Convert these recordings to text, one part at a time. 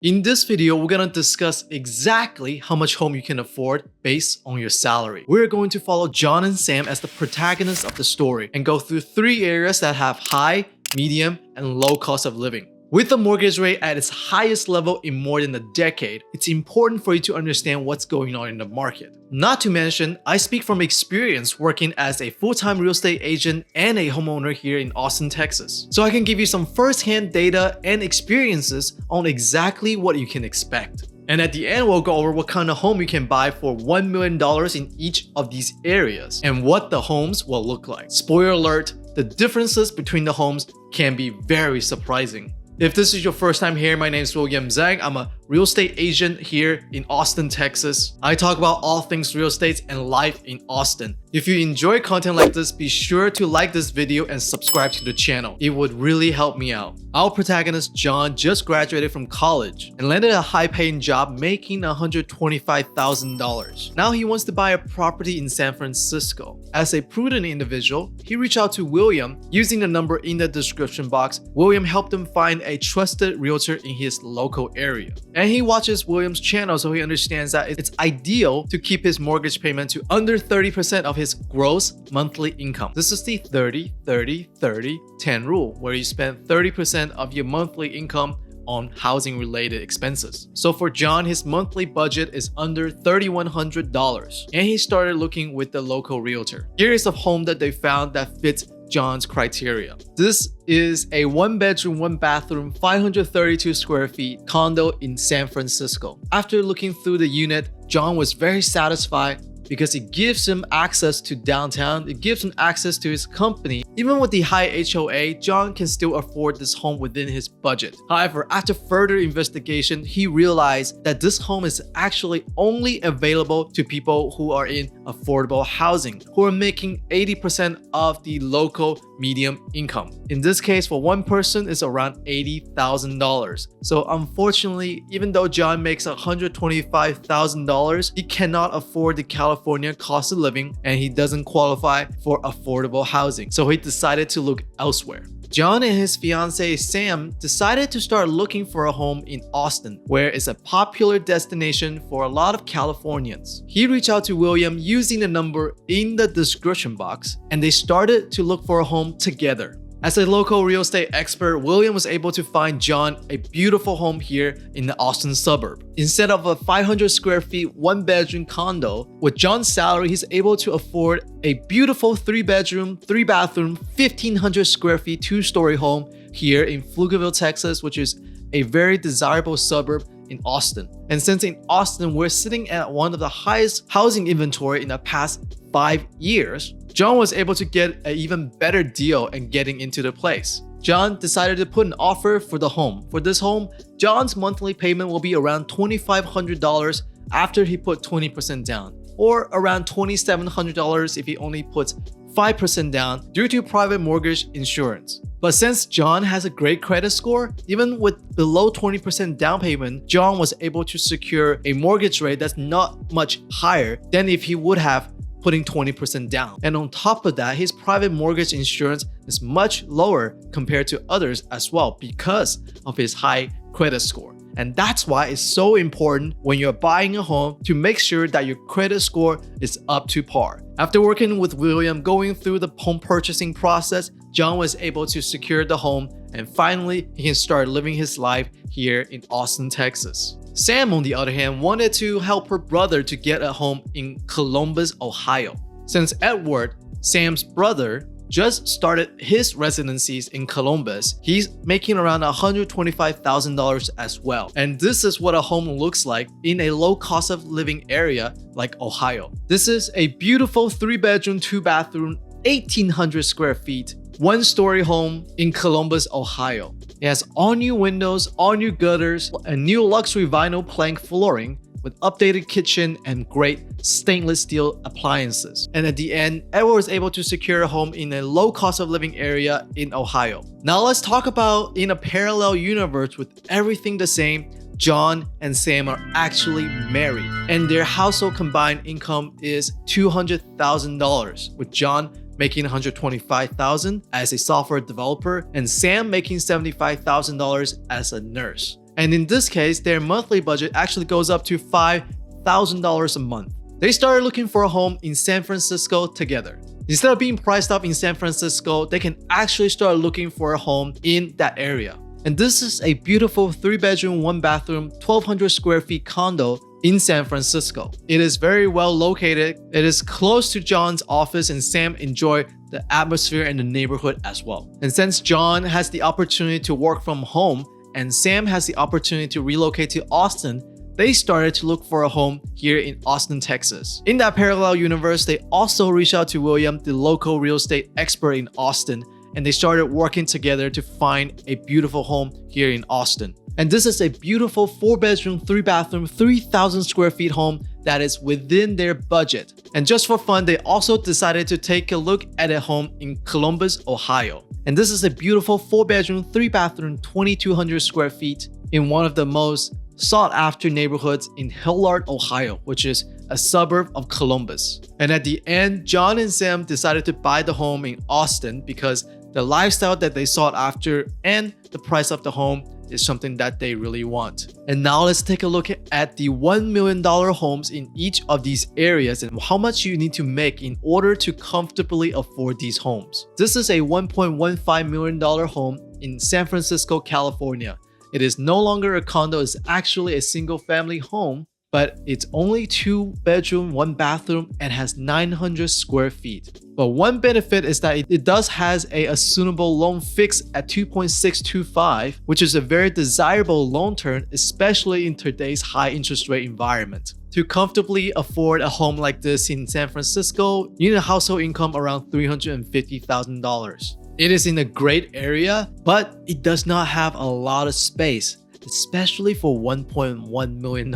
In this video, we're gonna discuss exactly how much home you can afford based on your salary. We're going to follow John and Sam as the protagonists of the story and go through 3 areas that have high, medium, and low cost of living. With the mortgage rate at its highest level in more than a decade, it's important for you to understand what's going on in the market. Not to mention, I speak from experience working as a full-time real estate agent and a homeowner here in Austin, Texas. So I can give you some first-hand data and experiences on exactly what you can expect. And at the end, we'll go over what kind of home you can buy for $1 million in each of these areas and what the homes will look like. Spoiler alert, the differences between the homes can be very surprising. If this is your first time here, my name is Zhang. I'm a real estate agent here in Austin, Texas. I talk about all things real estate and life in Austin. If you enjoy content like this, be sure to like this video and subscribe to the channel. It would really help me out. Our protagonist, John, just graduated from college and landed a high-paying job making $125,000. Now he wants to buy a property in San Francisco. As a prudent individual, he reached out to William. Using the number in the description box, William helped him find a trusted realtor in his local area. And he watches William's channel, so he understands that it's ideal to keep his mortgage payment to under 30% of his gross monthly income. This is the 30-30-30-10 rule, where you spend 30% of your monthly income on housing related expenses. So for John, his monthly budget is under $3,100, and he started looking with the local realtor. Here is a home that they found that fits John's criteria. This is a 1-bedroom, 1-bathroom, 532 square feet condo in San Francisco. After looking through the unit, John was very satisfied because it gives him access to downtown, it gives him access to his company. Even with the high HOA, John can still afford this home within his budget. However, after further investigation, he realized that this home is actually only available to people who are in affordable housing, who are making 80% of the local medium income. In this case, for one person, it's around $80,000. So unfortunately, even though John makes $125,000, he cannot afford the California cost of living and he doesn't qualify for affordable housing. So he decided to look elsewhere. John and his fiancée Sam decided to start looking for a home in Austin, where it's a popular destination for a lot of Californians. He reached out to William using the number in the description box, and they started to look for a home together. As a local real estate expert, William was able to find John a beautiful home here in the Austin suburb. Instead of a 500 square feet 1-bedroom condo, with John's salary, he's able to afford a beautiful 3-bedroom, 3-bathroom, 1,500 square feet 2-story home here in Pflugerville, Texas, which is a very desirable suburb in Austin. And since in Austin, we're sitting at one of the highest housing inventory in the past 5 years, John was able to get an even better deal in getting into the place. John decided to put an offer for the home. For this home, John's monthly payment will be around $2,500 after he put 20% down, or around $2,700 if he only puts 5% down due to private mortgage insurance. But since John has a great credit score, even with below 20% down payment, John was able to secure a mortgage rate that's not much higher than if he would have putting 20% down. And on top of that, his private mortgage insurance is much lower compared to others as well because of his high credit score. And that's why it's so important when you're buying a home to make sure that your credit score is up to par. After working with William, going through the home purchasing process, John was able to secure the home, and finally, he can start living his life here in Austin, Texas. Sam, on the other hand, wanted to help her brother to get a home in Columbus, Ohio. Since Edward, Sam's brother, just started his residencies in Columbus, he's making around $125,000 as well. And this is what a home looks like in a low cost of living area like Ohio. This is a beautiful 3-bedroom, 2-bathroom, 1,800 square feet, 1-story home in Columbus, Ohio. It has all new windows, all new gutters, a new luxury vinyl plank flooring with updated kitchen and great stainless steel appliances. And at the end, Edward was able to secure a home in a low cost of living area in Ohio. Now let's talk about in a parallel universe with everything the same, John and Sam are actually married, and their household combined income is $200,000, with John making $125,000 as a software developer and Sam making $75,000 as a nurse. And in this case, their monthly budget actually goes up to $5,000 a month. They started looking for a home in San Francisco together. Instead of being priced up in San Francisco, they can actually start looking for a home in that area. And this is a beautiful 3-bedroom, 1-bathroom, 1,200 square feet condo in San Francisco. It is very well located. It is close to John's office, and Sam enjoyed the atmosphere and the neighborhood as well. And since John has the opportunity to work from home and Sam has the opportunity to relocate to Austin, they started to look for a home here in Austin, Texas. In that parallel universe, they also reached out to William, the local real estate expert in Austin, and they started working together to find a beautiful home here in Austin. And this is a beautiful 4-bedroom, 3-bathroom, 3,000 square feet home that is within their budget. And just for fun, they also decided to take a look at a home in Columbus, Ohio. And this is a beautiful 4-bedroom, 3-bathroom, 2,200 square feet in one of the most sought-after neighborhoods in Hillard, Ohio, which is a suburb of Columbus. And at the end, John and Sam decided to buy the home in Austin because the lifestyle that they sought after and the price of the home is something that they really want. And now let's take a look at the $1 million homes in each of these areas and how much you need to make in order to comfortably afford these homes. This is a $1.15 million home in San Francisco, California. It is no longer a condo, it's actually a single family home, but it's only 2-bedroom, 1-bathroom, and has 900 square feet. But one benefit is that it does has a assumable loan fix at 2.625, which is a very desirable loan term, especially in today's high interest rate environment. To comfortably afford a home like this in San Francisco, you need a household income around $350,000. It is in a great area, but it does not have a lot of space, especially for $1.1 million.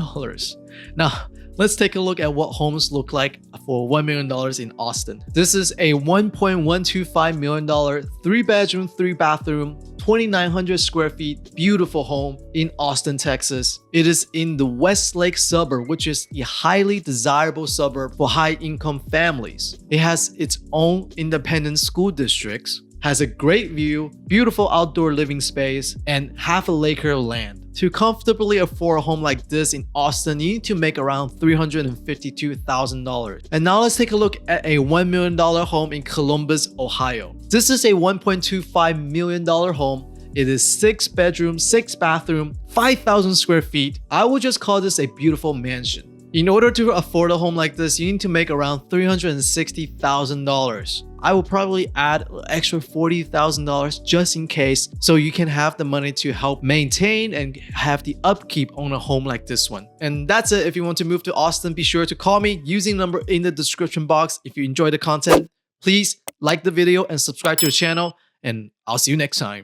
Now, let's take a look at what homes look like for $1 million in Austin. This is a $1.125 million 3-bedroom, 3-bathroom, 2,900 square feet, beautiful home in Austin, Texas. It is in the Westlake suburb, which is a highly desirable suburb for high-income families. It has its own independent school districts, has a great view, beautiful outdoor living space, and half an acre of land. To comfortably afford a home like this in Austin, you need to make around $352,000. And now let's take a look at a $1 million home in Columbus, Ohio. This is a $1.25 million home. It is 6-bedroom, 6-bathroom, 5,000 square feet. I would just call this a beautiful mansion. In order to afford a home like this, you need to make around $360,000. I will probably add an extra $40,000 just in case, so you can have the money to help maintain and have the upkeep on a home like this one. And that's it. If you want to move to Austin, be sure to call me using the number in the description box. If you enjoy the content, please like the video and subscribe to the channel, and I'll see you next time.